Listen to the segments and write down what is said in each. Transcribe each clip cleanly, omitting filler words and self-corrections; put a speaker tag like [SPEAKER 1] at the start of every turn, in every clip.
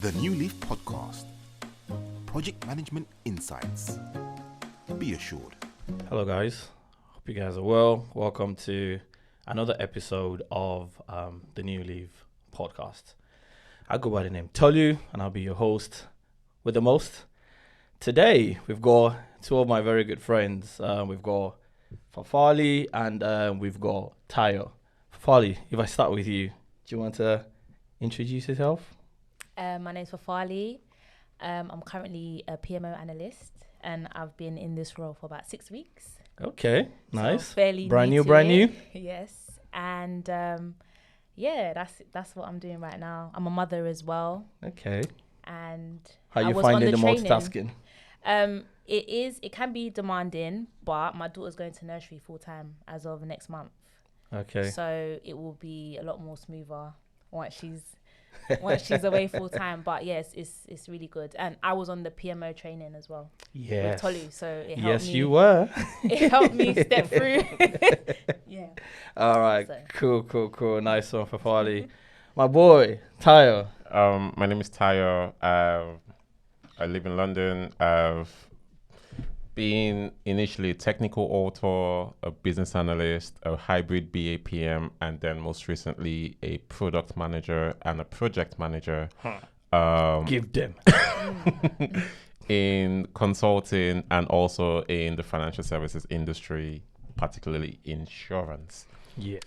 [SPEAKER 1] The Newleaf Podcast. Project Management Insights. Be assured.
[SPEAKER 2] Hello guys, hope you guys are well. Welcome to another episode of the Newleaf Podcast. I go by the name Tolu and I'll be your host with the most. Today we've got two of my very good friends. We've got Fafali and we've got Tayo. Fafali, if I start with you, do you want to introduce yourself?
[SPEAKER 3] My name's Fafali. I'm currently a PMO analyst and I've been in this role for about 6 weeks.
[SPEAKER 2] Okay, nice.
[SPEAKER 3] So fairly
[SPEAKER 2] brand
[SPEAKER 3] new.
[SPEAKER 2] new.
[SPEAKER 3] Yes. And that's what I'm doing right now. I'm a mother as well.
[SPEAKER 2] Okay.
[SPEAKER 3] And
[SPEAKER 2] how
[SPEAKER 3] I
[SPEAKER 2] you
[SPEAKER 3] was
[SPEAKER 2] finding
[SPEAKER 3] on
[SPEAKER 2] the
[SPEAKER 3] training.
[SPEAKER 2] multitasking?
[SPEAKER 3] It can be demanding, but my daughter's going to nursery full time as of next month.
[SPEAKER 2] Okay.
[SPEAKER 3] So it will be a lot more smoother once she's away full time. But yes, it's really good. And I was on the PMO training as well.
[SPEAKER 2] Yes.
[SPEAKER 3] With Tolu, so it helped
[SPEAKER 2] Yes,
[SPEAKER 3] me.
[SPEAKER 2] you were.
[SPEAKER 3] It helped me step through. Yeah.
[SPEAKER 2] All right.
[SPEAKER 3] So.
[SPEAKER 2] Cool. Nice one, Fafali. My boy, Tayo.
[SPEAKER 4] My name is Tayo. I live in London. I've been initially a technical author, a business analyst, a hybrid BAPM, and then most recently a product manager and a project manager.
[SPEAKER 2] Give them.
[SPEAKER 4] In consulting and also in the financial services industry, particularly insurance.
[SPEAKER 2] Yeah.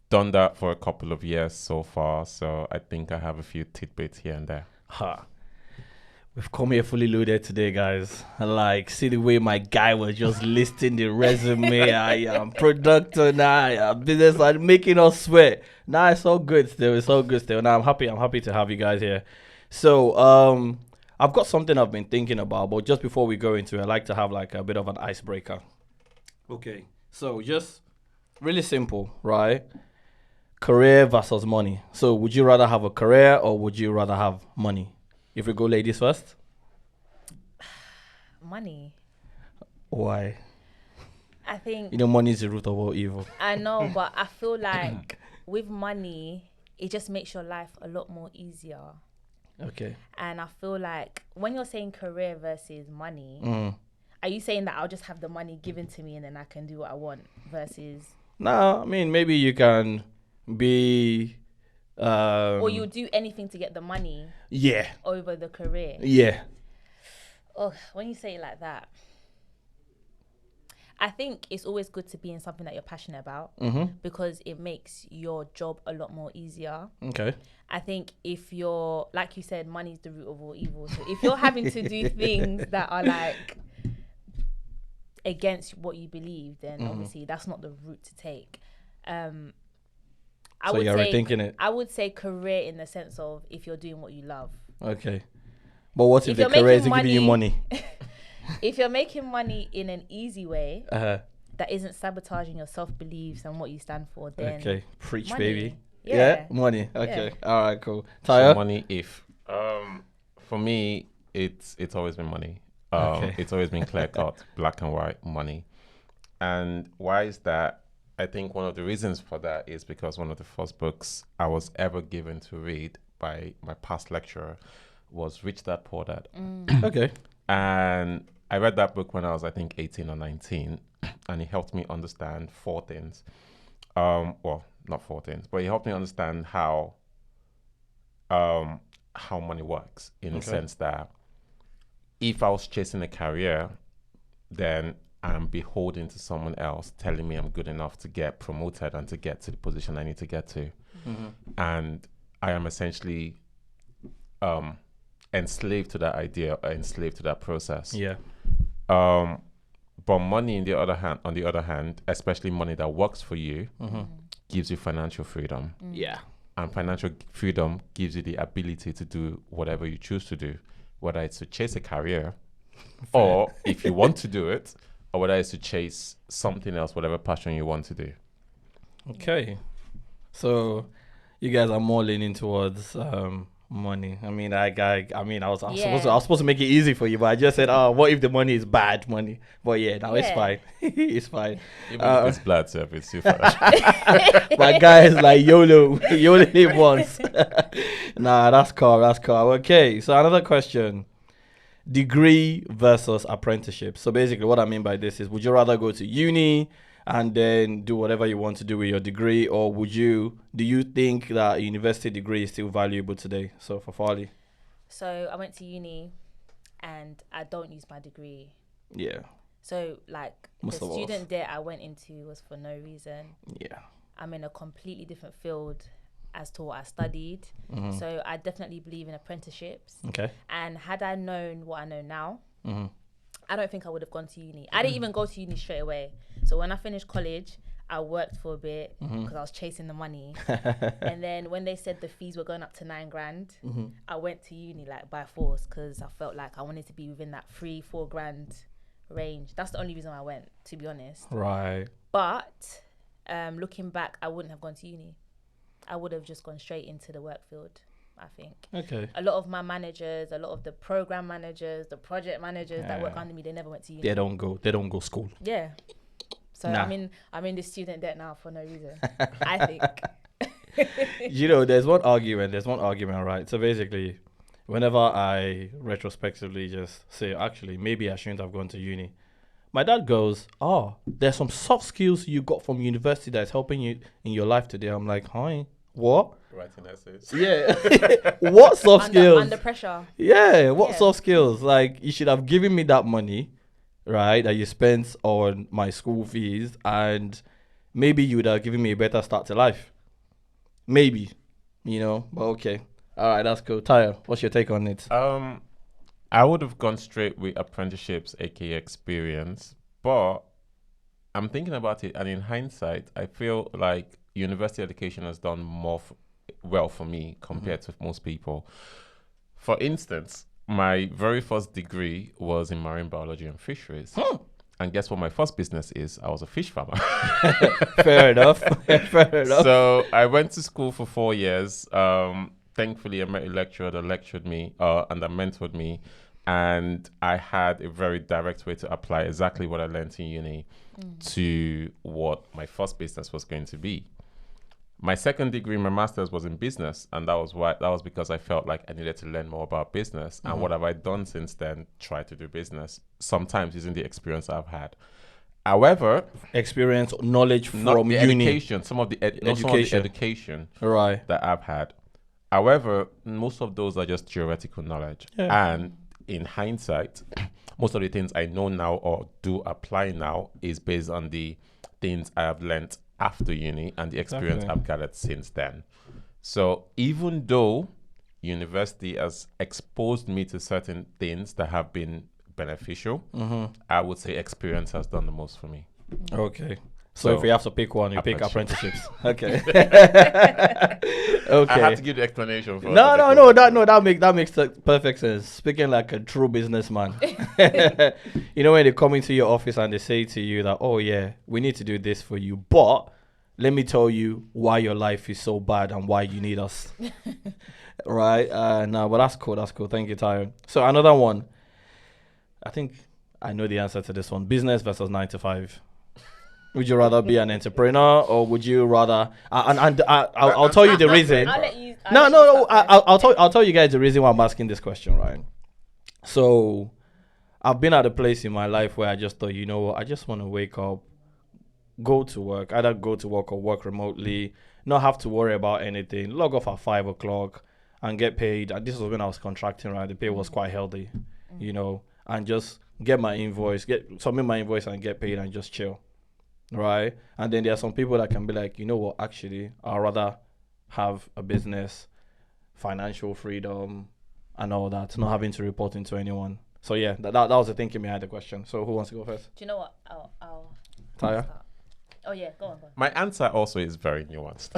[SPEAKER 4] Done that for a couple of years so far, so I think I have a few tidbits here and there.
[SPEAKER 2] We've come here fully loaded today, guys. Like, see the way my guy was just listing the resume. I am product now. I am business and making us sweat. Nah, it's all good still. Now I'm happy to have you guys here. So, I've got something I've been thinking about, but just before we go into it, I'd like to have like a bit of an icebreaker. Okay. So just really simple, right? Career versus money. So would you rather have a career or would you rather have money? If we go ladies first.
[SPEAKER 3] Money.
[SPEAKER 2] Why?
[SPEAKER 3] I think.
[SPEAKER 2] Money is the root of all evil.
[SPEAKER 3] I know, but I feel like with money, it just makes your life a lot more easier.
[SPEAKER 2] Okay.
[SPEAKER 3] And I feel like when you're saying career versus money, are you saying that I'll just have the money given to me and then I can do what I want versus?
[SPEAKER 2] No, I mean, maybe you can be...
[SPEAKER 3] or you'll do anything to get the money over the career.
[SPEAKER 2] Yeah.
[SPEAKER 3] Oh, when you say it like that, I think it's always good to be in something that you're passionate about because it makes your job a lot more easier.
[SPEAKER 2] Okay.
[SPEAKER 3] I think if you're, like you said, money is the root of all evil. So if you're having to do things that are like against what you believe, then obviously that's not the route to take.
[SPEAKER 2] So you're rethinking it.
[SPEAKER 3] I would say career in the sense of if you're doing what you love.
[SPEAKER 2] Okay. But what if the career isn't giving you money?
[SPEAKER 3] If you're making money in an easy way that isn't sabotaging your self-beliefs and what you stand for, then
[SPEAKER 2] okay. Preach,
[SPEAKER 3] money.
[SPEAKER 2] baby.
[SPEAKER 3] Yeah.
[SPEAKER 2] Money. Okay.
[SPEAKER 3] Yeah.
[SPEAKER 2] All right, cool.
[SPEAKER 4] So
[SPEAKER 2] Tayo?
[SPEAKER 4] money, for me, it's always been money.
[SPEAKER 2] Okay.
[SPEAKER 4] It's always been clear cut, black and white money. And why is that? I think one of the reasons for that is because one of the first books I was ever given to read by my past lecturer was Rich Dad Poor Dad.
[SPEAKER 2] Okay.
[SPEAKER 4] And I read that book when I was, I think, 18 or 19, and it helped me understand four things. Well, not four things, but it helped me understand how money works in the sense that if I was chasing a career, then I'm beholden to someone else telling me I'm good enough to get promoted and to get to the position I need to get to. And I am essentially enslaved to that idea, or enslaved to that process.
[SPEAKER 2] Yeah.
[SPEAKER 4] But money, on the other hand, especially money that works for you, gives you financial freedom.
[SPEAKER 2] Yeah.
[SPEAKER 4] And financial freedom gives you the ability to do whatever you choose to do, whether it's to chase a career, or if you want to do it, or whether it's to chase something else, whatever passion you want to do.
[SPEAKER 2] Okay. So you guys are more leaning towards Money. I mean, I was
[SPEAKER 3] Yeah.
[SPEAKER 2] supposed to make it easy for you, but I just said, oh, what if the money is bad money? But yeah, no, it's
[SPEAKER 3] Yeah.
[SPEAKER 2] fine. It's fine.
[SPEAKER 4] Even if it's blood stuff, it's too far.
[SPEAKER 2] My guy is like YOLO. You only live once. Nah, that's cool. That's cool. Okay, so another question. Degree versus apprenticeship. So basically what I mean by this is, would you rather go to uni and then do whatever you want to do with your degree, or do you think that a university degree is still valuable today? So for Fafali.
[SPEAKER 3] So I went to uni and I don't use my degree.
[SPEAKER 2] Yeah.
[SPEAKER 3] So like
[SPEAKER 2] Most
[SPEAKER 3] the
[SPEAKER 2] of us.
[SPEAKER 3] student debt I went into was for no reason.
[SPEAKER 2] Yeah.
[SPEAKER 3] I'm in a completely different field as to what I studied.
[SPEAKER 2] Mm-hmm.
[SPEAKER 3] So I definitely believe in apprenticeships.
[SPEAKER 2] Okay.
[SPEAKER 3] And had I known what I know now,
[SPEAKER 2] Mm-hmm.
[SPEAKER 3] I don't think I would have gone to uni. I didn't even go to uni straight away. So when I finished college, I worked for a bit because I was chasing the money. And then when they said the fees were going up to $9,000, I went to uni like by force because I felt like I wanted to be within that $3-4 grand range. That's the only reason I went, to be honest.
[SPEAKER 2] Right.
[SPEAKER 3] But looking back, I wouldn't have gone to uni. I would have just gone straight into the work field, I think.
[SPEAKER 2] Okay.
[SPEAKER 3] A lot of my managers, a lot of the program managers, the project managers that work under me, they never went to uni.
[SPEAKER 2] They don't go school.
[SPEAKER 3] Yeah. So
[SPEAKER 2] Nah.
[SPEAKER 3] I'm in this student debt now for no reason. I think.
[SPEAKER 2] You know, there's one argument, right? So basically, whenever I retrospectively just say, actually, maybe I shouldn't have gone to uni, my dad goes, oh, there's some soft skills you got from university that's helping you in your life today. I'm like, hi, what?
[SPEAKER 4] Writing essays.
[SPEAKER 2] Yeah. What soft skills?
[SPEAKER 3] Under pressure.
[SPEAKER 2] Yeah, what
[SPEAKER 3] Yeah.
[SPEAKER 2] soft skills? Like, you should have given me that money, right, that you spent on my school fees, and maybe you would have given me a better start to life. Maybe, but okay. All right, that's cool. Tayo, what's your take on it?
[SPEAKER 4] I would have gone straight with apprenticeships, aka experience, but I'm thinking about it, and in hindsight, I feel like university education has done more well for me compared to most people. For instance, my very first degree was in marine biology and fisheries. And guess what my first business is? I was a fish farmer.
[SPEAKER 2] Fair enough. Fair enough.
[SPEAKER 4] So I went to school for 4 years. Thankfully, I met a lecturer that lectured me and that mentored me. And I had a very direct way to apply exactly what I learned in uni to what my first business was going to be. My second degree, my master's, was in business, and that was because I felt like I needed to learn more about business. And what have I done since then? Try to do business, sometimes using the experience I've had. However,
[SPEAKER 2] experience, knowledge
[SPEAKER 4] not
[SPEAKER 2] from
[SPEAKER 4] the
[SPEAKER 2] uni.
[SPEAKER 4] education, some of the education
[SPEAKER 2] Right.
[SPEAKER 4] that I've had. However, most of those are just theoretical knowledge.
[SPEAKER 2] Yeah.
[SPEAKER 4] And in hindsight, most of the things I know now or do apply now is based on the things I have learned after uni and the experience
[SPEAKER 2] Exactly.
[SPEAKER 4] I've gathered since then. So even though university has exposed me to certain things that have been beneficial, I would say experience has done the most for me.
[SPEAKER 2] Okay. So if you have to pick one, you pick
[SPEAKER 4] apprenticeship.
[SPEAKER 2] apprenticeships. Okay. Okay.
[SPEAKER 4] I have to give the explanation for
[SPEAKER 2] No, that makes perfect sense. Speaking like a true businessman. When they come into your office and they say to you that, oh yeah, we need to do this for you, but let me tell you why your life is so bad and why you need us. Right? No, but that's cool. That's cool. Thank you, Tayo. So another one. I think I know the answer to this one. Business versus 9 to 5. Would you rather be an entrepreneur, or would you rather? I'll tell you the reason.
[SPEAKER 3] I'll let you.
[SPEAKER 2] I'll tell you guys the reason why I'm asking this question, right? So, I've been at a place in my life where I just thought, I just want to wake up, go to work, either go to work or work remotely, not have to worry about anything, log off at 5 o'clock and get paid. And this was when I was contracting, right? The pay was quite healthy, and just get my invoice, submit my invoice and get paid and just chill. Right. And then there are some people that can be like, actually, I'd rather have a business, financial freedom, and all that, not having to report into anyone. So yeah, that was the thinking behind the question. So who wants to go first?
[SPEAKER 3] Do you know what? I'll
[SPEAKER 2] Taya?
[SPEAKER 3] start. Oh yeah, go on.
[SPEAKER 4] My answer also is very nuanced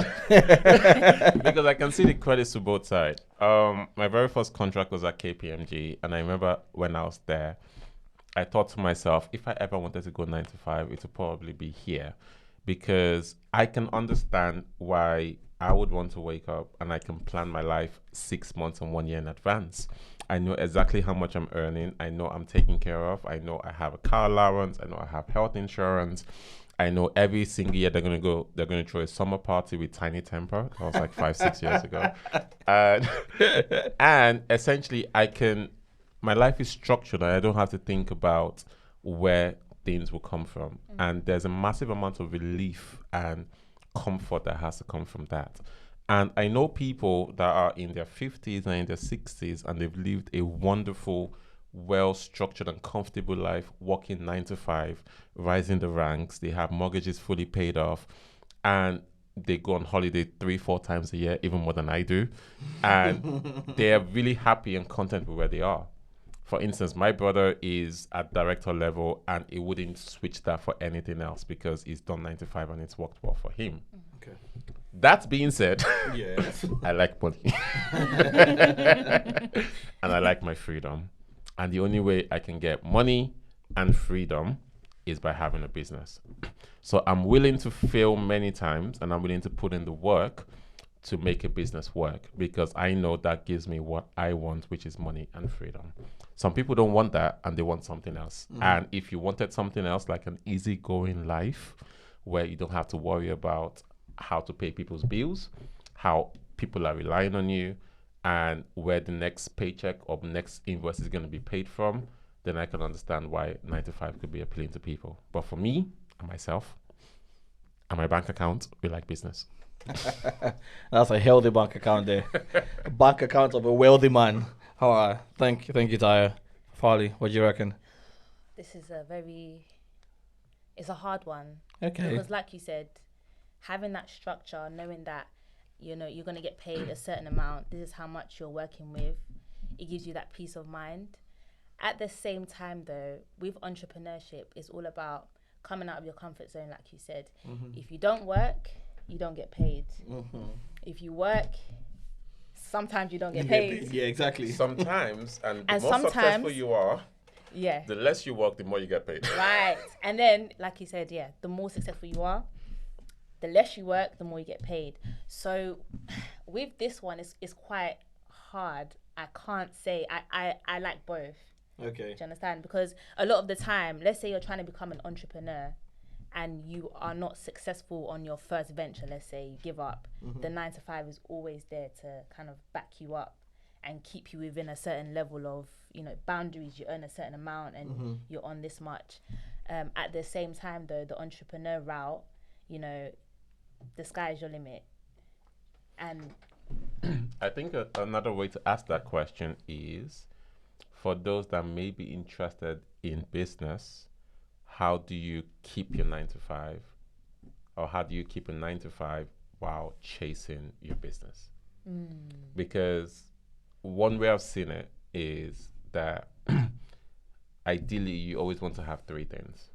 [SPEAKER 4] because I can see the credits to both sides. My very first contract was at KPMG, and I remember when I was there, I thought to myself, if I ever wanted to go 9 to 5, it would probably be here, because I can understand why I would want to wake up and I can plan my life 6 months and 1 year in advance. I know exactly how much I'm earning. I know I'm taken care of. I know I have a car allowance. I know I have health insurance. I know every single year they're gonna throw a summer party with Tiny Temper. That was like 5-6 years ago. And essentially my life is structured and I don't have to think about where things will come from. And there's a massive amount of relief and comfort that has to come from that. And I know people that are in their 50s and in their 60s and they've lived a wonderful, well-structured and comfortable life, working 9 to 5, rising the ranks. They have mortgages fully paid off and they go on holiday 3-4 times a year, even more than I do. And they're really happy and content with where they are. For instance, my brother is at director level and he wouldn't switch that for anything else because he's done 9 to 5 and it's worked well for him.
[SPEAKER 2] Okay.
[SPEAKER 4] That being said,
[SPEAKER 2] Yes.
[SPEAKER 4] I like money. And I like my freedom. And the only way I can get money and freedom is by having a business. So I'm willing to fail many times and I'm willing to put in the work to make a business work because I know that gives me what I want, which is money and freedom. Some people don't want that and they want something else. And if you wanted something else, like an easygoing life where you don't have to worry about how to pay people's bills, how people are relying on you, and where the next paycheck or next invoice is going to be paid from, then I can understand why 9 to 5 could be appealing to people. But for me and myself and my bank account, we like business.
[SPEAKER 2] That's a healthy bank account there. A bank account of a wealthy man. All right. Thank you, Tayo. Fafali, what do you reckon?
[SPEAKER 3] This is it's a hard one.
[SPEAKER 2] Okay.
[SPEAKER 3] Because like you said, having that structure, knowing that, you're going to get paid a certain amount, this is how much you're working with, it gives you that peace of mind. At the same time though, with entrepreneurship, it's all about coming out of your comfort zone, like you said. If you don't work, you don't get paid. If you work, sometimes you don't get paid.
[SPEAKER 2] Yeah, exactly.
[SPEAKER 4] Sometimes, and the
[SPEAKER 3] And
[SPEAKER 4] more
[SPEAKER 3] sometimes-
[SPEAKER 4] successful you are,
[SPEAKER 3] Yeah.
[SPEAKER 4] the less you work, the more you get paid.
[SPEAKER 3] Right. And then, like you said, yeah, the more successful you are, the less you work, the more you get paid. So with this one, it's quite hard. I can't say, I like both.
[SPEAKER 2] Okay.
[SPEAKER 3] Do you understand? Because a lot of the time, let's say you're trying to become an entrepreneur and you are not successful on your first venture, let's say you give up, the 9 to 5 is always there to kind of back you up and keep you within a certain level of, boundaries. You earn a certain amount and you're on this much. At the same time though, the entrepreneur route, the sky is your limit. And
[SPEAKER 4] I think another way to ask that question is, for those that may be interested in business, how do you keep your 9 to 5? Or how do you keep a 9 to 5 while chasing your business? Because one way I've seen it is that ideally you always want to have 3 things.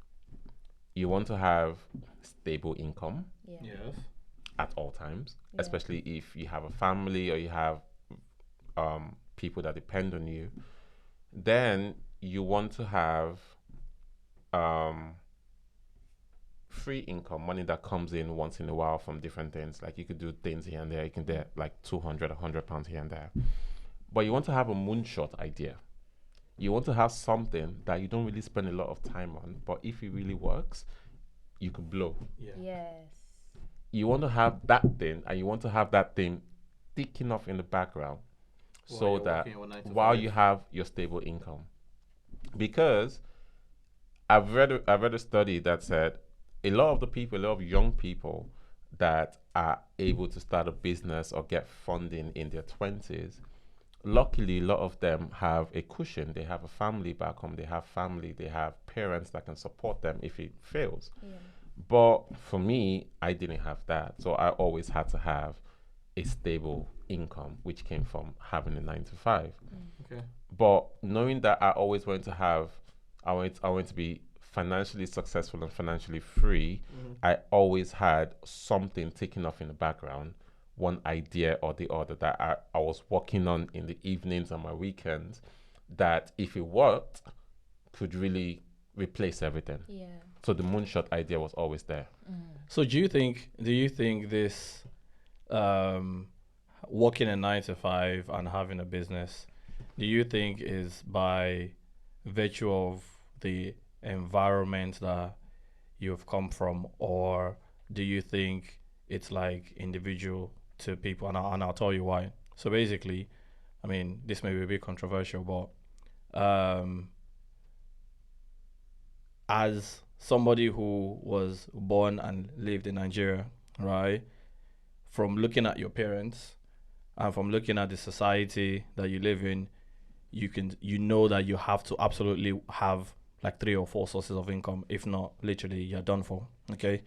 [SPEAKER 4] You want to have stable income
[SPEAKER 2] Yes.
[SPEAKER 4] at all times, especially if you have a family or you have people that depend on you. Then you want to have free income, money that comes in once in a while from different things. Like you could do things here and there. You can get like 200, 100 pounds here and there. But you want to have a moonshot idea. You want to have something that you don't really spend a lot of time on, but if it really works, you could blow.
[SPEAKER 3] yes.
[SPEAKER 4] You want to have that thing, and you want to have that thing thick enough in the background so that while you have your stable income. Because I've read a study that said a lot of young people that are able to start a business or get funding in their 20s, luckily a lot of them have a cushion. They have a family back home, they have parents that can support them if it fails. But for me, I didn't have that, so I always had to have a stable income, which came from having a 9 to 5.
[SPEAKER 2] Okay.
[SPEAKER 4] But knowing that I always want to be financially successful and financially free, I always had something taken off in the background, one idea or the other that I was working on in the evenings and my weekends, that if it worked, could really replace everything.
[SPEAKER 3] Yeah.
[SPEAKER 4] So the moonshot idea was always there.
[SPEAKER 2] So do you think this working a 9 to 5 and having a business, do you think is by virtue of the environment that you've come from, or do you think it's like individual to people? And I'll tell you why. So basically, I mean, this may be a bit controversial, but as somebody who was born and lived in Nigeria, right, from looking at your parents and from looking at the society that you live in, you know that you have to absolutely have like 3 or 4 sources of income. If not, literally you're done for. Okay,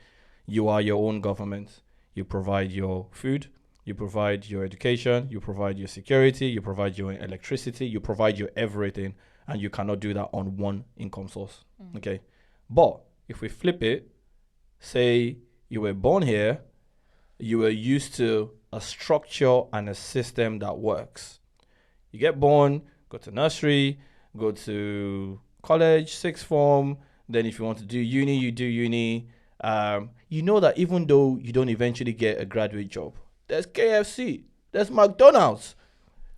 [SPEAKER 2] you are your own government. You provide your food, you provide your education, you provide your security, you provide your electricity, you provide your everything, and you cannot do that on one income source. Okay, but if we flip it, say you were born here, you were used to a structure and a system that works. You get born, go to nursery, go to college, sixth form. Then if you want to do uni, you do uni. You know that even though you don't eventually get a graduate job, there's KFC, there's McDonald's,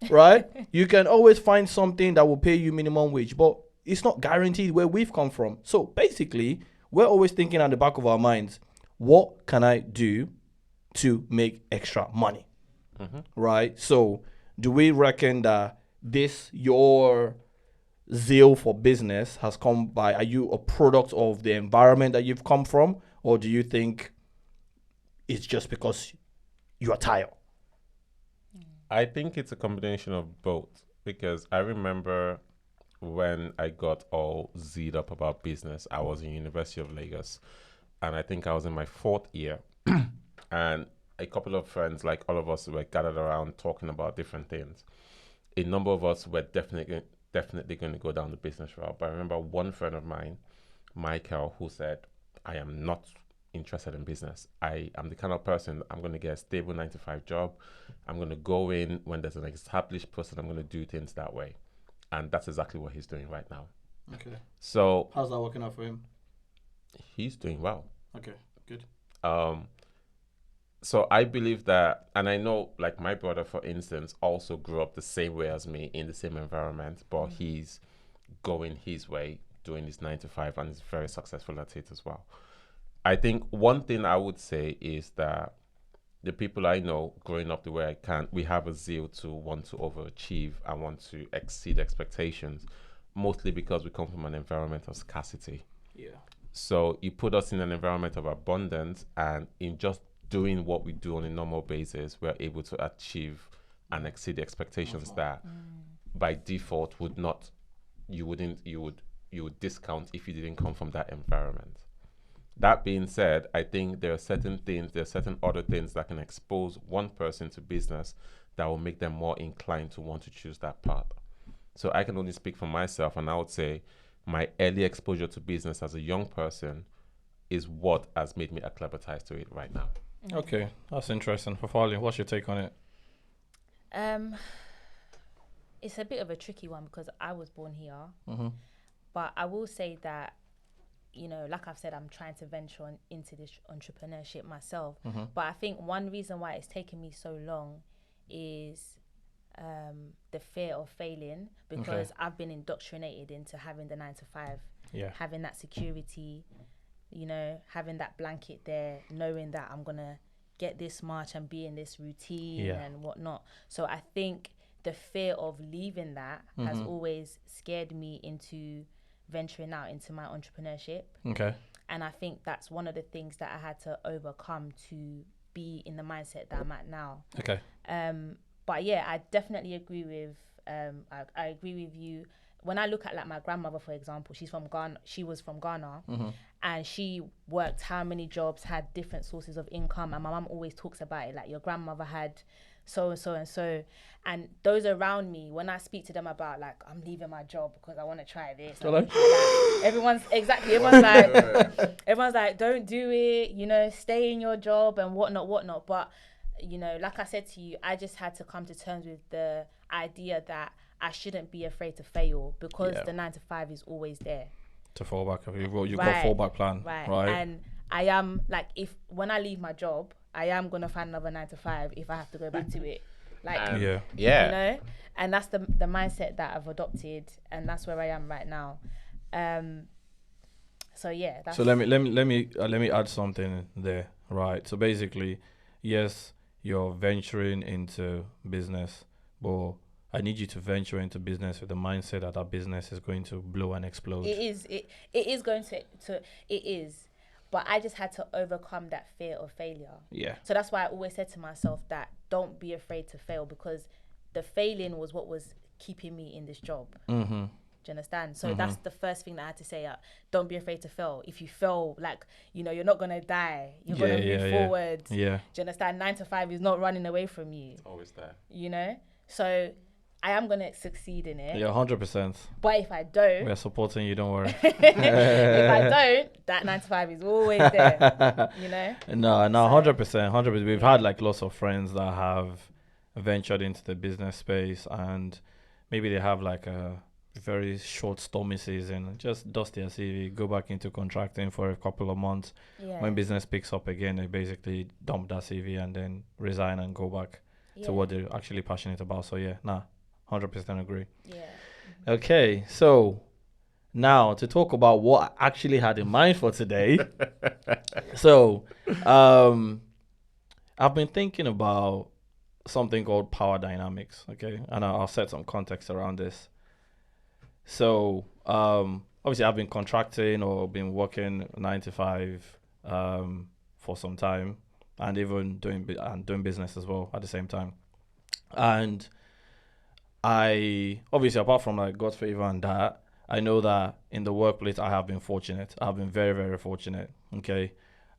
[SPEAKER 2] right? You can always find something that will pay you minimum wage, but it's not guaranteed where we've come from. So basically, we're always thinking at the back of our minds, what can I do to make extra money, right? So do we reckon that your zeal for business has come by, are you a product of the environment that you've come from, or do you think it's just because you are tired?
[SPEAKER 4] I think it's a combination of both, because I remember when I got all z'd up about business, I was in University of Lagos, and I think I was in my 4th year, and a couple of friends, like all of us, were gathered around talking about different things. A number of us were definitely going to go down the business route, but I remember one friend of mine, Michael, who said, I am not interested in business. I am the kind of person, I'm going to get a stable 9 to 5 job. I'm going to go in when there's an established person. I'm going to do things that way. And that's exactly what he's doing right now.
[SPEAKER 2] Okay.
[SPEAKER 4] So
[SPEAKER 2] How's that working out for him?
[SPEAKER 4] He's doing well.
[SPEAKER 2] Okay, good.
[SPEAKER 4] So I believe that, and I know, like my brother, for instance, also grew up the same way as me in the same environment, but he's going his way, doing his 9 to 5, and is very successful at it as well. I think one thing I would say is that the people I know growing up the way I can, we have a zeal to want to overachieve and want to exceed expectations, mostly because we come from an environment of scarcity.
[SPEAKER 2] Yeah.
[SPEAKER 4] So you put us in an environment of abundance, and in just doing what we do on a normal basis, we're able to achieve and exceed the expectations that by default you would discount if you didn't come from that environment. That being said, I think there are certain other things that can expose one person to business that will make them more inclined to want to choose that path. So I can only speak for myself, and I would say my early exposure to business as a young person is what has made me acclimatized to it right now.
[SPEAKER 2] Okay, that's interesting. Fafali, what's your take on it?
[SPEAKER 3] It's a bit of a tricky one because I was born here, but I will say that, you know, like I've said, I'm trying to venture into this entrepreneurship myself. But I think one reason why it's taken me so long is the fear of failing, because I've been indoctrinated into having the 9 to 5, having that security, you know, having that blanket there, knowing that I'm gonna get this much and be in this routine and whatnot. So I think the fear of leaving that has always scared me into venturing out into my entrepreneurship. Okay. And I think that's one of the things that I had to overcome to be in the mindset that I'm at now. Okay. But yeah, I definitely agree with I agree with you. When I look at like my grandmother, for example, she's from Ghana. She was from Ghana, and she worked how many jobs, had different sources of income. And my mum always talks about it, like your grandmother had so and so and so. And those around me, when I speak to them about like I'm leaving my job because I want to try this, everyone's like, don't do it. You know, stay in your job and whatnot. But you know, like I said to you, I just had to come to terms with the idea that I shouldn't be afraid to fail because the 9 to 5 is always there.
[SPEAKER 2] to fall back. You've got
[SPEAKER 3] Right.
[SPEAKER 2] fallback plan, right?
[SPEAKER 3] And I am like, if when I leave my job, I am gonna find another 9 to 5 if I have to go back to it. Like,
[SPEAKER 2] Yeah.
[SPEAKER 3] you know, and that's the mindset that I've adopted, and that's where I am right now. So yeah. That's
[SPEAKER 2] So let me add something there, right? So basically, yes, you're venturing into business, but I need you to venture into business with the mindset that that business is going to blow and explode.
[SPEAKER 3] It is going to it is, but I just had to overcome that fear of failure.
[SPEAKER 2] Yeah.
[SPEAKER 3] So that's why I always said to myself that don't be afraid to fail, because the failing was what was keeping me in this job.
[SPEAKER 2] Mm-hmm.
[SPEAKER 3] Do you understand? So that's the first thing that I had to say. Don't be afraid to fail. If you fail, like, you know, you're not gonna die. You're gonna move forward.
[SPEAKER 2] Yeah.
[SPEAKER 3] Do you understand? 9 to 5 is not running away from you.
[SPEAKER 4] It's always there.
[SPEAKER 3] You know. So I am gonna succeed in it.
[SPEAKER 2] Yeah, 100%.
[SPEAKER 3] But if I don't,
[SPEAKER 2] We're supporting you. Don't worry.
[SPEAKER 3] if I don't, that 9 to 5 is always there. You know.
[SPEAKER 2] No, 100%. We've had like lots of friends that have ventured into the business space, and maybe they have like a very short stormy season, just dust their CV, go back into contracting for a couple of months.
[SPEAKER 3] Yeah.
[SPEAKER 2] When business picks up again, they basically dump that CV and then resign and go back to what they're actually passionate about. So 100% agree.
[SPEAKER 3] Yeah.
[SPEAKER 2] Okay, so now to talk about what I actually had in mind for today. So I've been thinking about something called power dynamics, okay? And I'll set some context around this. So obviously I've been contracting or been working 9 to 5 for some time, and even doing business as well at the same time. And I obviously, apart from like God's favor and that, I know that in the workplace I have been fortunate. I've been very, very fortunate, okay?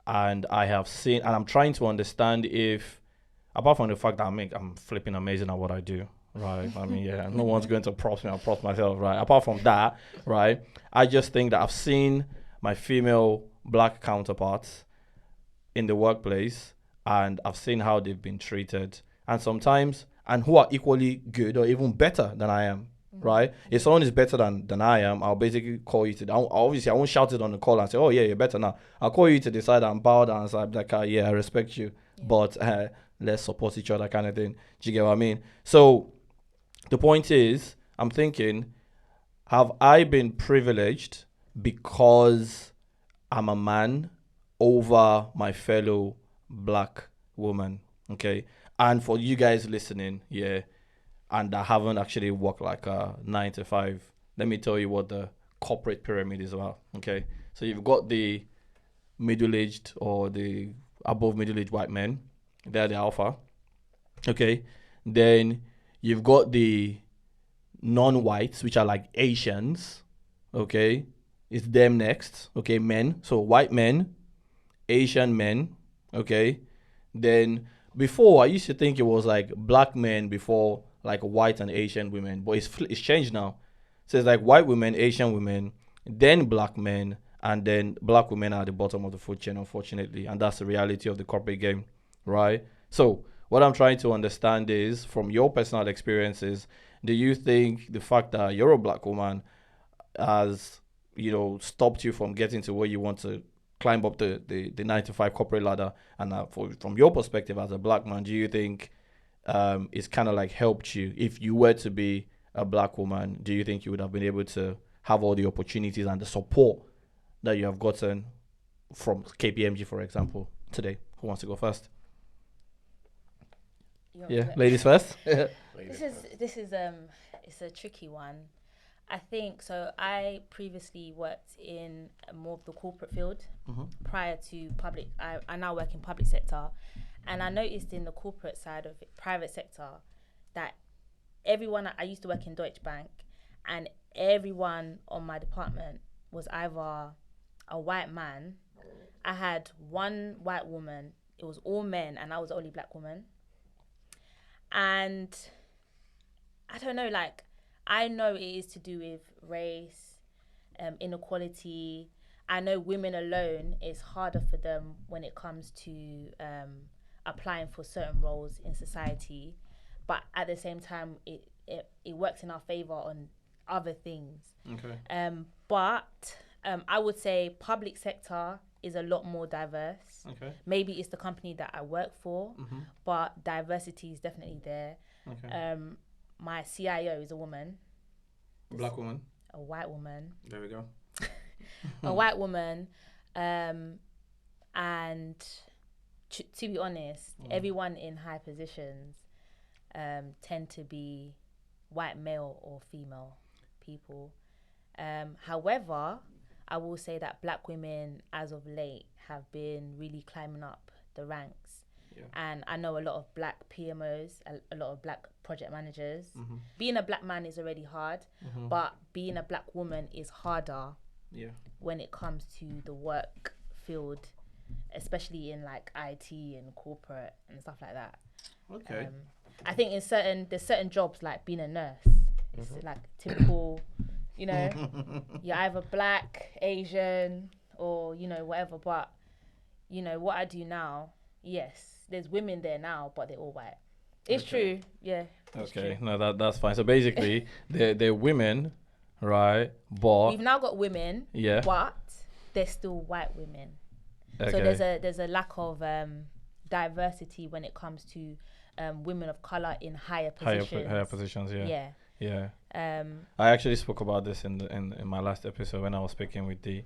[SPEAKER 2] And I have seen, and I'm trying to understand if, apart from the fact that I'm flipping amazing at what I do, right? I mean, no one's going to props me. I'll props myself, right? Apart from that, right? I just think that I've seen my female black counterparts in the workplace, and I've seen how they've been treated, and who are equally good or even better than I am, right? If someone is better than I am, I'll basically call you to, obviously I won't shout it on the call and say, oh yeah, you're better now. I'll call you to the side and bow down and say, like, I respect you, but let's support each other kind of thing. Do you get what I mean? So the point is, I'm thinking, have I been privileged because I'm a man over my fellow black woman? Okay. And for you guys listening, and I haven't actually worked like a 9 to 5, let me tell you what the corporate pyramid is about. Okay. So you've got the middle-aged or the above middle-aged white men. They're the alpha. Okay. Then you've got the non-whites, which are like Asians. Okay. It's them next. Okay. Men. So white men, Asian men. Okay. Then before, I used to think it was like black men before like white and Asian women, but it's changed now. So it's like white women, Asian women, then black men, and then black women are at the bottom of the food chain, unfortunately. And that's the reality of the corporate game, right? So what I'm trying to understand is, from your personal experiences, do you think the fact that you're a black woman has, stopped you from getting to where you want to climb up the 9 to 5 corporate ladder? And from your perspective as a black man, do you think it's kind of like helped you? If you were to be a black woman, do you think you would have been able to have all the opportunities and the support that you have gotten from KPMG, for example, today? Who wants to go first? Ladies first.
[SPEAKER 3] This is it's a tricky one. I think so. I previously worked in more of the corporate field prior to public. I now work in public sector, and I noticed in the corporate side of it, private sector, that everyone, I used to work in Deutsche Bank, and everyone on my department was either a white man. I had one white woman. It was all men, and I was the only black woman. And I don't know, like, I know it is to do with race, inequality. I know women alone, it's harder for them when it comes to applying for certain roles in society. But at the same time, it works in our favor on other things.
[SPEAKER 2] Okay.
[SPEAKER 3] But I would say public sector is a lot more diverse.
[SPEAKER 2] Okay.
[SPEAKER 3] Maybe it's the company that I work for, but diversity is definitely there.
[SPEAKER 2] Okay.
[SPEAKER 3] My CIO is a woman,
[SPEAKER 2] Black woman.
[SPEAKER 3] a white woman,
[SPEAKER 2] There we go.
[SPEAKER 3] a white woman, and to be honest, everyone in high positions tend to be white male or female people. However, I will say that black women as of late have been really climbing up the ranks.
[SPEAKER 2] Yeah.
[SPEAKER 3] And I know a lot of black PMOs, a lot of black project managers. Being a black man is already hard, but being a black woman is harder when it comes to the work field, especially in like IT and corporate and stuff like that.
[SPEAKER 2] Okay.
[SPEAKER 3] I think there's certain jobs like being a nurse. It's like typical, you know, you're either black, Asian, or, you know, whatever. But, you know, what I do now, yes, there's women there now, but they're all white. It's true. Yeah.
[SPEAKER 2] Okay. No, that's fine. So basically, they're women, right? But
[SPEAKER 3] We've now got women, but they're still white women.
[SPEAKER 2] Okay.
[SPEAKER 3] So there's a lack of diversity when it comes to women of color in higher positions.
[SPEAKER 2] Higher positions. Yeah.
[SPEAKER 3] Yeah.
[SPEAKER 2] Yeah. I actually spoke about this in my last episode when I was speaking with Dee,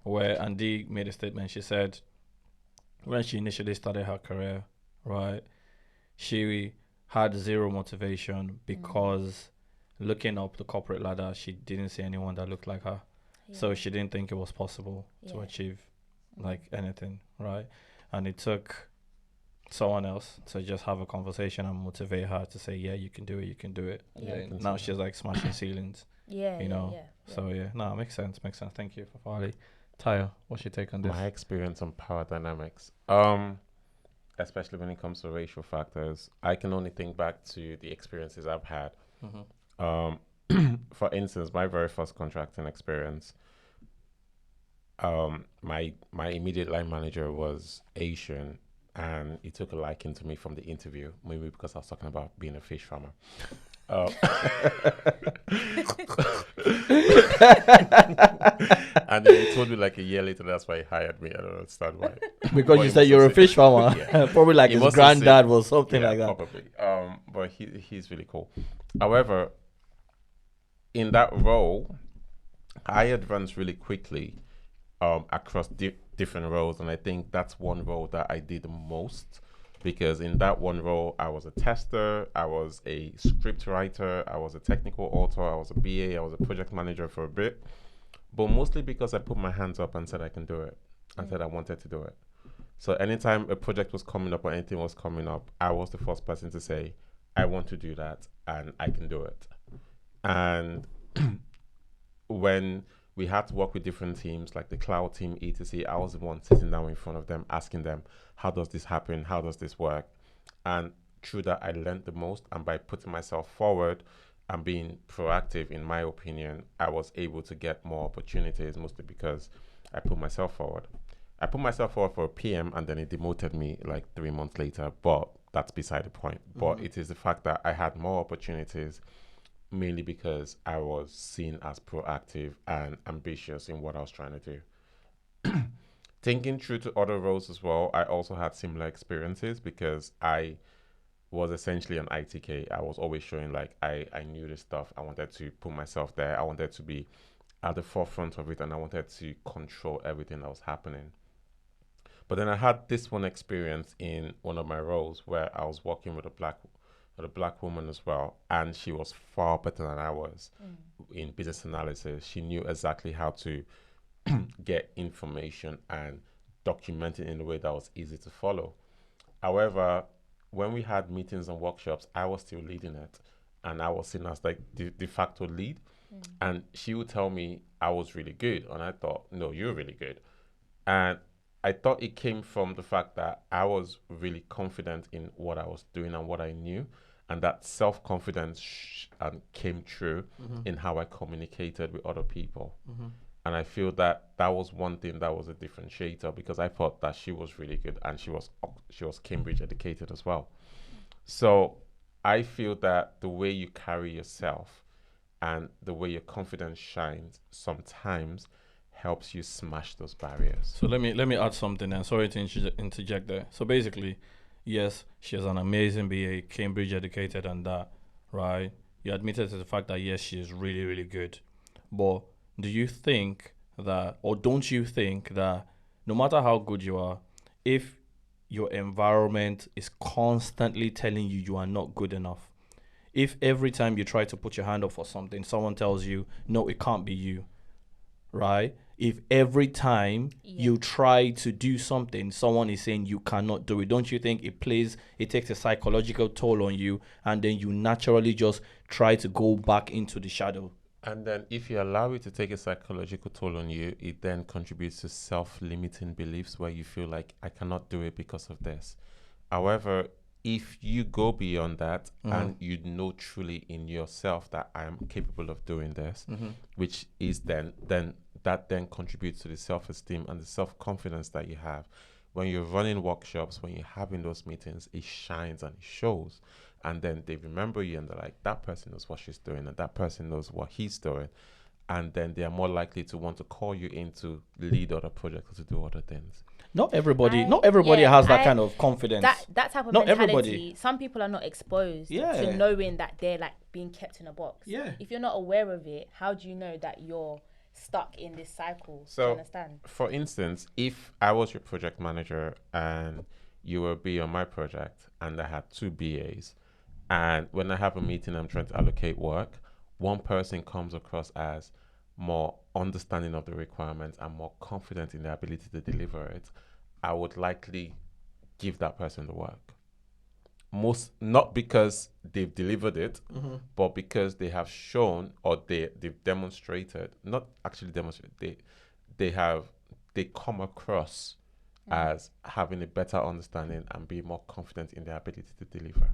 [SPEAKER 2] and Dee made a statement. She said when she initially started her career, right, she had zero motivation because looking up the corporate ladder, she didn't see anyone that looked like her. Yeah. So she didn't think it was possible to achieve like anything, right? And it took someone else to just have a conversation and motivate her to say, yeah, you can do it.
[SPEAKER 3] Yeah.
[SPEAKER 2] Now she's like smashing ceilings.
[SPEAKER 3] Yeah.
[SPEAKER 2] You know.
[SPEAKER 3] Yeah.
[SPEAKER 2] So no, makes sense. Thank you, Fafali. Tayo, what's your take on this?
[SPEAKER 4] My experience on power dynamics, especially when it comes to racial factors, I can only think back to the experiences I've had. For instance, my very first contracting experience, my immediate line manager was Asian, and he took a liking to me from the interview, maybe because I was talking about being a fish farmer. And then he told me like a year later that's why he hired me. I don't understand why.
[SPEAKER 2] Because you said you're a fish farmer. Probably like his granddad was something like that.
[SPEAKER 4] Probably. But he's really cool. However, in that role, I advanced really quickly across different roles, and I think that's one role that I did the most, because in that one role I was a tester, I was a script writer, I was a technical author, I was a BA, I was a project manager for a bit, but mostly because I put my hands up and said I can do it, and said I wanted to do it. So anytime a project was coming up or anything was coming up, I was the first person to say I want to do that and I can do it. And when we had to work with different teams, like the cloud team, etc., I was the one sitting down in front of them, asking them, how does this happen? How does this work? And through that, I learned the most. And by putting myself forward and being proactive, in my opinion, I was able to get more opportunities, mostly because I put myself forward. I put myself forward for a PM, and then it demoted me like 3 months later, but that's beside the point. But it is the fact that I had more opportunities, mainly because I was seen as proactive and ambitious in what I was trying to do. Thinking through to other roles as well, I also had similar experiences because I was essentially an ITK. I was always showing like I knew this stuff. I wanted to put myself there. I wanted to be at the forefront of it, and I wanted to control everything that was happening. But then I had this one experience in one of my roles where I was working with a black woman as well, and she was far better than I was in business analysis. She knew exactly how to get information and document it in a way that was easy to follow. However, when we had meetings and workshops, I was still leading it, and I was seen as like the de facto lead. And she would tell me I was really good, and I thought, no, you're really good. And I thought it came from the fact that I was really confident in what I was doing and what I knew, and that self-confidence came true in how I communicated with other people. And I feel that that was one thing that was a differentiator, because I thought that she was really good, and she was Cambridge educated as well. So I feel that the way you carry yourself and the way your confidence shines sometimes helps you smash those barriers.
[SPEAKER 2] So let me add something, and sorry to interject there. So basically, yes, she's an amazing BA, Cambridge educated and that, right? You admitted to the fact that yes, she is really, really good. But do you think that, or don't you think that no matter how good you are, if your environment is constantly telling you you are not good enough, if every time you try to put your hand up for something, someone tells you, no, it can't be you, right? If every time you try to do something, someone is saying you cannot do it, don't you think it takes a psychological toll on you, and then you naturally just try to go back into the shadow?
[SPEAKER 4] And then if you allow it to take a psychological toll on you, it then contributes to self-limiting beliefs where you feel like, I cannot do it because of this. However, if you go beyond that and you know truly in yourself that I am capable of doing this, which is then that then contributes to the self-esteem and the self-confidence that you have. When you're running workshops, when you're having those meetings, it shines and it shows. And then they remember you and they're like, that person knows what she's doing and that person knows what he's doing. And then they are more likely to want to call you in to lead other projects or to do other things.
[SPEAKER 2] Not everybody has that kind of confidence.
[SPEAKER 3] That type of
[SPEAKER 2] not
[SPEAKER 3] mentality.
[SPEAKER 2] Everybody.
[SPEAKER 3] Some people are not exposed to knowing that they're like being kept in a box.
[SPEAKER 2] Yeah.
[SPEAKER 3] If you're not aware of it, how do you know that you're stuck in this cycle?
[SPEAKER 4] So,
[SPEAKER 3] do you understand?
[SPEAKER 4] For instance, if I was your project manager and you will be on my project and I had 2 BAs, and when I have a meeting, I'm trying to allocate work, one person comes across as more understanding of the requirements and more confident in their ability to deliver it, I would likely give that person the work. Not because they've delivered it, but because they have shown or they've demonstrated, not actually demonstrated, they come across as having a better understanding and be more confident in their ability to deliver.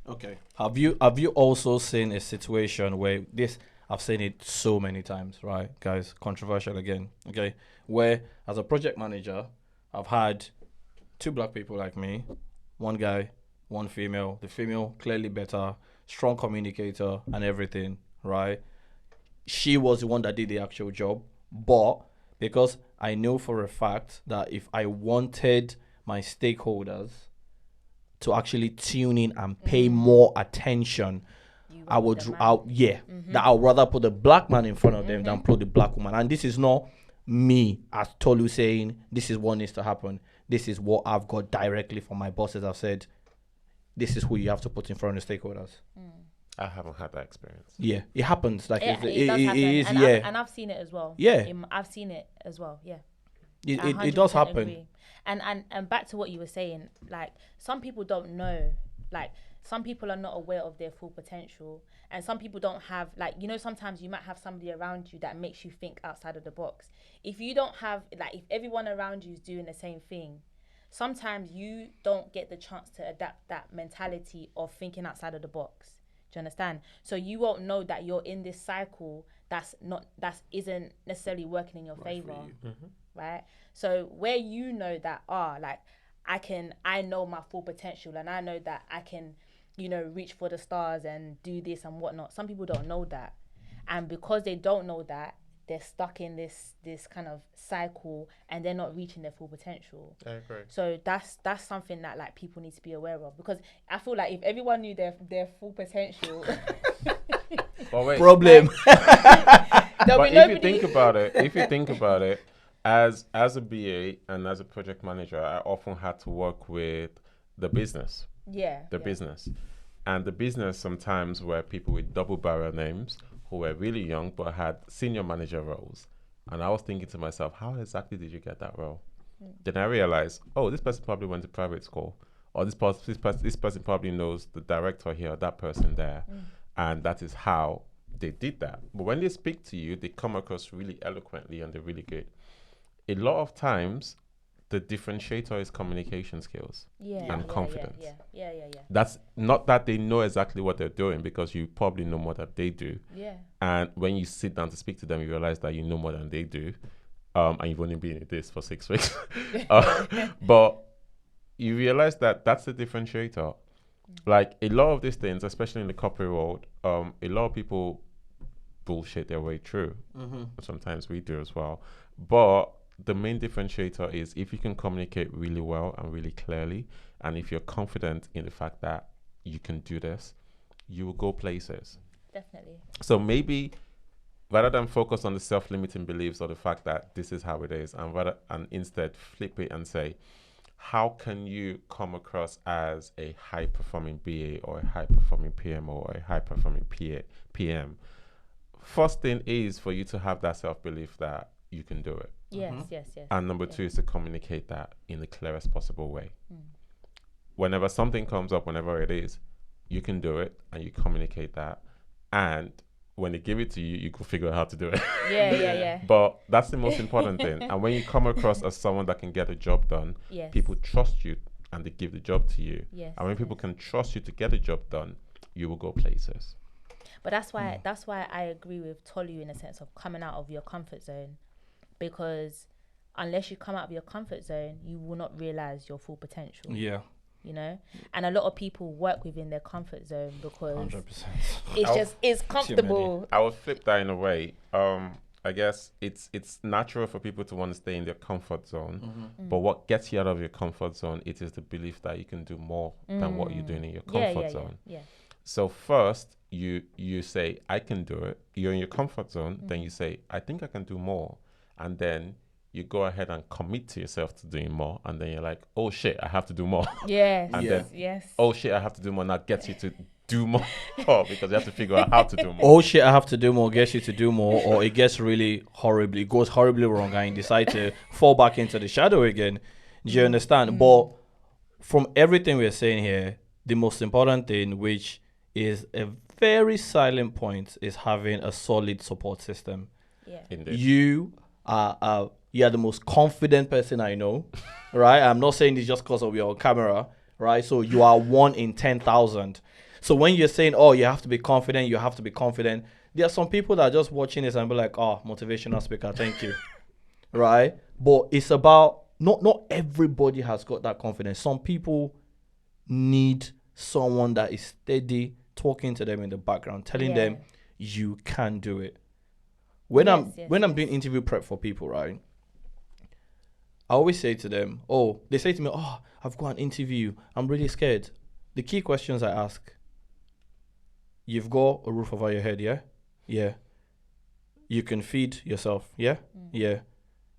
[SPEAKER 2] Okay. Have you also seen a situation where this, I've seen it so many times, right, guys? Controversial again, okay? Where as a project manager, I've had 2 black people like me, 1 guy, 1 female. The female clearly better, strong communicator and everything, right? She was the one that did the actual job, but because I know for a fact that if I wanted my stakeholders to actually tune in and pay more attention, I would that I would rather put the black man in front of them than put the black woman. And this is not me as Tolu saying this is what needs to happen. This is what I've got directly from my bosses. I've said this is who you have to put in front of the stakeholders.
[SPEAKER 4] I haven't had that experience.
[SPEAKER 2] Yeah, it happens. Like
[SPEAKER 3] it
[SPEAKER 2] it is.
[SPEAKER 3] And I've seen it as well.
[SPEAKER 2] Yeah,
[SPEAKER 3] I've seen it as well. Yeah,
[SPEAKER 2] it does happen.
[SPEAKER 3] Agree. And back to what you were saying, like some people don't know, like some people are not aware of their full potential, and some people don't have, like, you know, sometimes you might have somebody around you that makes you think outside of the box. If you don't have, like, if everyone around you is doing the same thing, sometimes you don't get the chance to adapt that mentality of thinking outside of the box. Do you understand? So you won't know that you're in this cycle that isn't necessarily working in your favor, right? So where you know that, like, I know my full potential and I know that I can, you know, reach for the stars and do this and whatnot. Some people don't know that, and because they don't know that, they're stuck in this kind of cycle and they're not reaching their full potential.
[SPEAKER 4] I agree.
[SPEAKER 3] So that's something that, like, people need to be aware of, because I feel like if everyone knew their full potential,
[SPEAKER 2] problem.
[SPEAKER 4] But if you think about it, as a BA and as a project manager, I often had to work with the business. Business. And the business sometimes were people with double barrel names who were really young but had senior manager roles. And I was thinking to myself, how exactly did you get that role? Then I realized, this person probably went to private school, or this person probably knows the director here or that person there. And that is how they did that. But when they speak to you, they come across really eloquently and they're really good. A lot of times, the differentiator is communication skills and confidence.
[SPEAKER 3] Yeah.
[SPEAKER 4] That's not that they know exactly what they're doing, because you probably know more than they do.
[SPEAKER 3] Yeah.
[SPEAKER 4] And when you sit down to speak to them, you realize that you know more than they do. And you've only been in this for 6 weeks. But you realize that that's the differentiator. Like a lot of these things, especially in the corporate world, a lot of people bullshit their way through. Sometimes we do as well. But the main differentiator is if you can communicate really well and really clearly, and if you're confident in the fact that you can do this, you will go places.
[SPEAKER 3] Definitely.
[SPEAKER 4] So maybe rather than focus on the self-limiting beliefs or the fact that this is how it is, and instead flip it and say, how can you come across as a high-performing BA or a high-performing PM or a high-performing PM? First thing is for you to have that self-belief that you can do it.
[SPEAKER 3] Yes.
[SPEAKER 4] And number two is to communicate that in the clearest possible way. Whenever something comes up, whenever it is, you can do it and you communicate that. And when they give it to you, you can figure out how to do it.
[SPEAKER 3] Yeah.
[SPEAKER 4] But that's the most important thing. And when you come across as someone that can get a job done, people trust you and they give the job to you. And when people can trust you to get a job done, you will go places.
[SPEAKER 3] But that's why I agree with Tolu in a sense of coming out of your comfort zone, because unless you come out of your comfort zone, you will not realize your full potential.
[SPEAKER 2] Yeah.
[SPEAKER 3] You know, and a lot of people work within their comfort zone because
[SPEAKER 2] 100%.
[SPEAKER 3] it's comfortable.
[SPEAKER 4] I would flip that in a way. I guess it's natural for people to want to stay in their comfort zone, but what gets you out of your comfort zone, it is the belief that you can do more than what you're doing in your comfort zone.
[SPEAKER 3] Yeah.
[SPEAKER 4] So first, you say, I can do it. You're in your comfort zone. Then you say, I think I can do more. And then you go ahead and commit to yourself to doing more. And then you're like, oh, shit, I have to do more.
[SPEAKER 3] Yes.
[SPEAKER 4] And then,
[SPEAKER 3] yes.
[SPEAKER 4] oh, shit, I have to do more. Now gets you to do more because you have to figure out how to do more.
[SPEAKER 2] Oh, shit, I have to do more gets you to do more, or it gets really horribly, it goes horribly wrong and you decide to fall back into the shadow again. Do you understand? But from everything we're saying here, the most important thing, which is a very silent point, is having a solid support system.
[SPEAKER 3] Yeah.
[SPEAKER 4] Indeed.
[SPEAKER 2] You are the most confident person I know, right? I'm not saying this just because of your camera, right? So you are 1 in 10,000. So when you're saying, oh, you have to be confident, there are some people that are just watching this and be like, oh, motivational speaker, thank you, right? But it's about, not everybody has got that confidence. Some people need someone that is steady, talking to them in the background, telling them you can do it. When I'm doing interview prep for people, right, I always say to them, they say to me, I've got an interview, I'm really scared. The key questions I ask: you've got a roof over your head, yeah? Yeah. You can feed yourself, yeah? Yeah.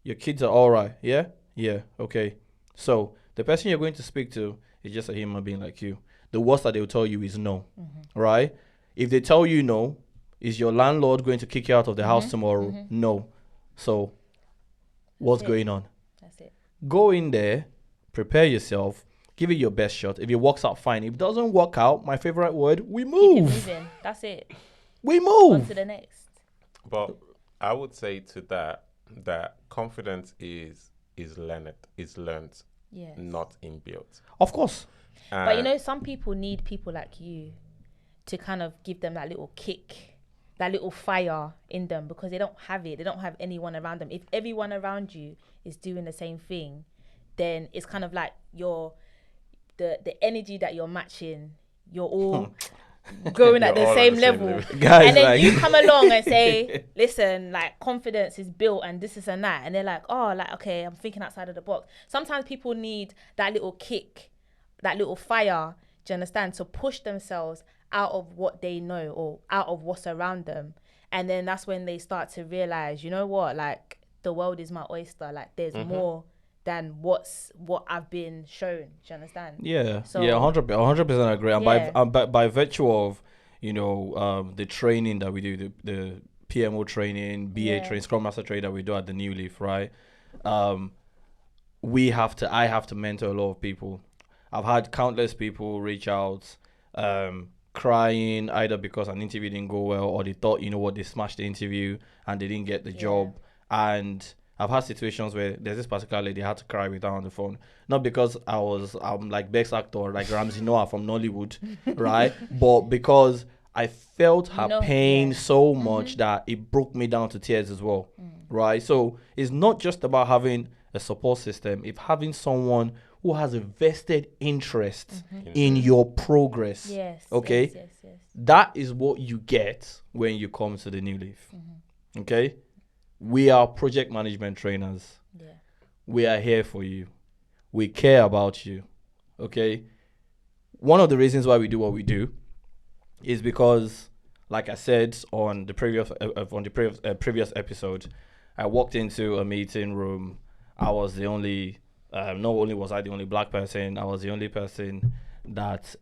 [SPEAKER 2] Your kids are all right, yeah? Yeah. Okay. So the person you're going to speak to is just a human being like you. The worst that they'll tell you is no, right? If they tell you no, is your landlord going to kick you out of the house tomorrow? No. So what's going on?
[SPEAKER 3] That's it.
[SPEAKER 2] Go in there, prepare yourself, give it your best shot. If it works out, fine. If it doesn't work out, my favorite word, we
[SPEAKER 3] Keep
[SPEAKER 2] move.
[SPEAKER 3] it moving. That's it.
[SPEAKER 2] We move.
[SPEAKER 3] On to the next.
[SPEAKER 4] But I would say to that confidence is learned,
[SPEAKER 3] Yes.
[SPEAKER 4] not inbuilt.
[SPEAKER 2] Of course.
[SPEAKER 3] But you know, some people need people like you to kind of give them that little kick, that little fire in them, because they don't have it. They don't have anyone around them. If everyone around you is doing the same thing, then it's kind of like the energy that you're matching, you're all going at the same level.
[SPEAKER 2] Guys,
[SPEAKER 3] and then
[SPEAKER 2] like,
[SPEAKER 3] you come along and say, listen, like, confidence is built and this is and that. And they're like, oh, like, okay, I'm thinking outside of the box. Sometimes people need that little kick, that little fire, do you understand, to push themselves out of what they know or out of what's around them. And then that's when they start to realize, you know what, like, the world is my oyster. Like, there's more than what I've been shown. Do you understand?
[SPEAKER 2] Yeah.
[SPEAKER 3] So,
[SPEAKER 2] yeah, 100% agree. And
[SPEAKER 3] yeah.
[SPEAKER 2] by virtue of, the training that we do, the PMO training, BA training, Scrum Master training that we do at the Newleaf, right? I have to mentor a lot of people. I've had countless people reach out, crying either because an interview didn't go well or they thought, they smashed the interview and they didn't get the job. And I've had situations where there's this particular lady had to cry with her on the phone. Not because I'm like best actor, like Ramsey Noah from Nollywood, right? But because I felt her pain so much that it broke me down to tears as well, right? So it's not just about having a support system. If having someone who has a vested interest in your progress.
[SPEAKER 3] Yes.
[SPEAKER 2] Okay?
[SPEAKER 3] Yes.
[SPEAKER 2] That is what you get when you come to the Newleaf. Okay? We are project management trainers.
[SPEAKER 3] Yeah.
[SPEAKER 2] We are here for you. We care about you. Okay? One of the reasons why we do what we do is because, like I said on the previous episode, I walked into a meeting room. I was the only, not only was I the only black person, I was the only person that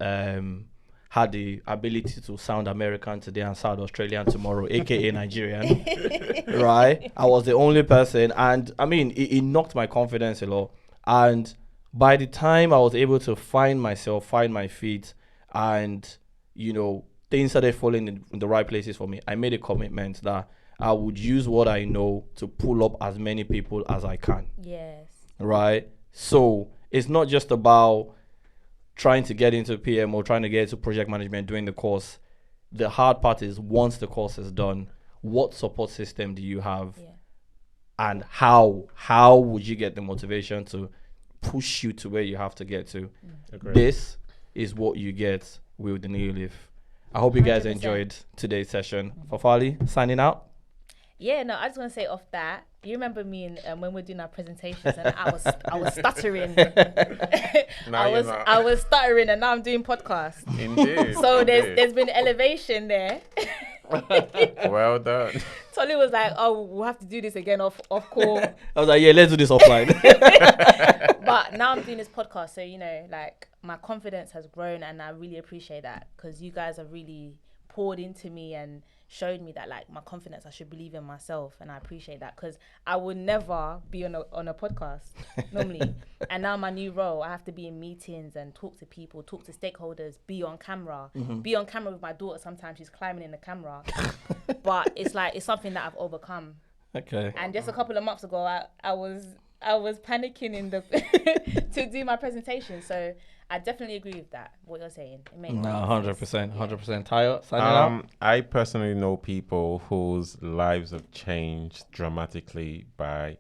[SPEAKER 2] had the ability to sound American today and sound Australian tomorrow, aka Nigerian. Right? I was the only person, and I mean, it knocked my confidence a lot. And by the time I was able to find myself, find my feet, and things started falling in the right places for me, I made a commitment that I would use what I know to pull up as many people as I can.
[SPEAKER 3] Yes.
[SPEAKER 2] Right? So it's not just about trying to get into PM or trying to get into project management doing the course. The hard part is, once the course is done, what support system do you have?
[SPEAKER 3] Yeah.
[SPEAKER 2] And how would you get the motivation to push you to where you have to get to? This is what you get with the Newleaf. I hope you guys
[SPEAKER 3] 100%.
[SPEAKER 2] enjoyed today's session. Fafali, signing out.
[SPEAKER 3] Yeah, no, I just want to say off that, you remember me when we're doing our presentations, and I was stuttering. I was stuttering, and now I'm doing podcasts.
[SPEAKER 4] Indeed.
[SPEAKER 3] So there's been elevation there.
[SPEAKER 4] Well done.
[SPEAKER 3] Tolu was like, "Oh, we'll have to do this again off call."
[SPEAKER 2] I was like, yeah, let's do this offline.
[SPEAKER 3] But now I'm doing this podcast, so like, my confidence has grown, and I really appreciate that, because you guys have really poured into me and showed me that, like, my confidence, I should believe in myself, and I appreciate that, because I would never be on a podcast normally. And now my new role, I have to be in meetings and talk to people, talk to stakeholders, be on camera with my daughter. Sometimes she's climbing in the camera, but it's something that I've overcome.
[SPEAKER 2] Okay.
[SPEAKER 3] And just a couple of months ago, I was panicking to do my presentation. So I definitely agree with that, what you're saying. It makes
[SPEAKER 2] 100%, 100%. Tayo, signing out.
[SPEAKER 4] I personally know people whose lives have changed dramatically by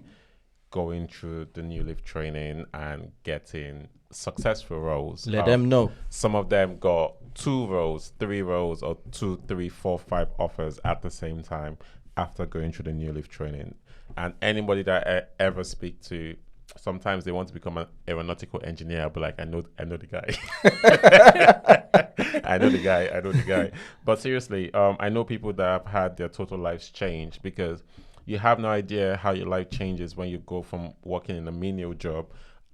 [SPEAKER 4] going through the Newleaf training and getting successful roles.
[SPEAKER 2] Let them know.
[SPEAKER 4] Some of them got 2 roles, 3 roles, or 2, 3, 4, 5 offers at the same time after going through the Newleaf training. And anybody that I ever speak to, sometimes they want to become an aeronautical engineer, but like, I know the guy. I know the guy. But seriously, I know people that have had their total lives change, because you have no idea how your life changes when you go from working in a menial job,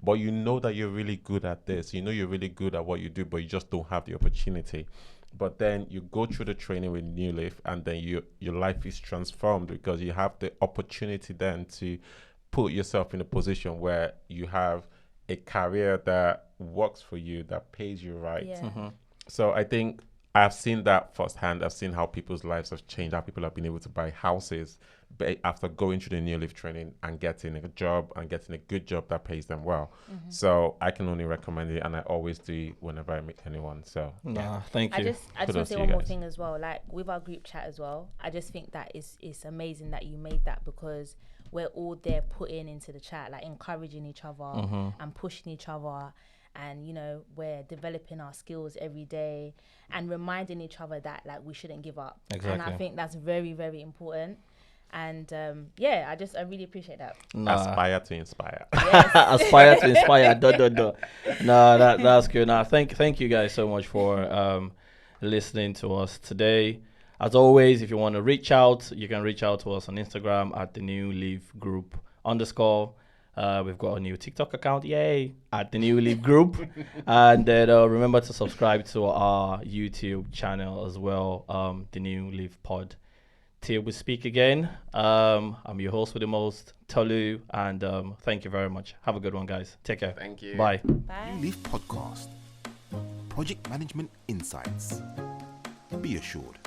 [SPEAKER 4] but you know that you're really good at this. You know you're really good at what you do, but you just don't have the opportunity. But then you go through the training with Newleaf, and then your life is transformed, because you have the opportunity then to put yourself in a position where you have a career that works for you, that pays you right.
[SPEAKER 3] Yeah.
[SPEAKER 4] So I think I've seen that firsthand. I've seen how people's lives have changed, how people have been able to buy houses after going through the Newleaf training and getting a job, and getting a good job that pays them well. So I can only recommend it, and I always do whenever I meet anyone. So
[SPEAKER 2] thank you.
[SPEAKER 3] I just want to say one more thing as well, like with our group chat as well. I just think that it's amazing that you made that, because we're all there putting into the chat, like encouraging each other and pushing each other. And, we're developing our skills every day and reminding each other that, like, we shouldn't give up.
[SPEAKER 2] Exactly.
[SPEAKER 3] And I think that's very, very important. And, I really appreciate that.
[SPEAKER 4] Aspire to inspire.
[SPEAKER 3] Yes.
[SPEAKER 2] Aspire to inspire. No, that's good. Now, thank you guys so much for listening to us today. As always, if you want to reach out, you can reach out to us on Instagram at the Newleaf Group _. We've got a new TikTok account, yay, at the Newleaf Group. And then remember to subscribe to our YouTube channel as well, the Newleaf Pod. Till we speak again, I'm your host with the most, Tolu, and thank you very much. Have a good one, guys. Take care.
[SPEAKER 4] Thank you.
[SPEAKER 2] Bye.
[SPEAKER 3] Bye.
[SPEAKER 1] Newleaf Podcast. Project Management Insights. Be assured.